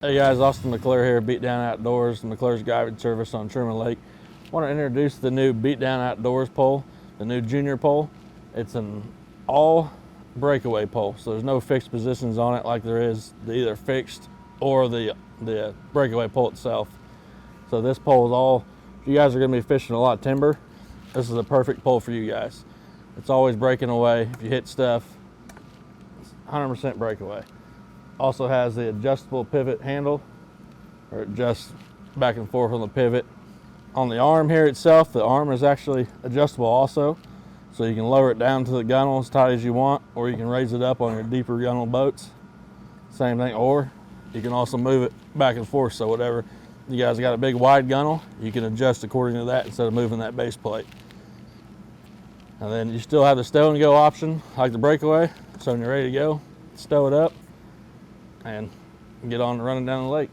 Hey guys, Austin McClure here, BeatDown Outdoors, McClure's guided service on Truman Lake. I want to introduce the new BeatDown Outdoors pole, the new junior pole. It's an all breakaway pole, so there's no fixed positions on it like there is the either fixed or the breakaway pole itself. So this pole is all, if you guys are going to be fishing a lot of timber, this is a perfect pole for you guys. It's always breaking away. If you hit stuff, it's 100% breakaway. Also has the adjustable pivot handle, or adjusts back and forth on the pivot. On the arm here itself, the arm is actually adjustable also, so you can lower it down to the gunnel as tight as you want, or you can raise it up on your deeper gunnel boats. Same thing, or you can also move it back and forth, so whatever you guys got a big wide gunnel, you can adjust according to that instead of moving that base plate. And then you still have the stow and go option like the breakaway, so when you're ready to go, stow it up and get on running down the lake.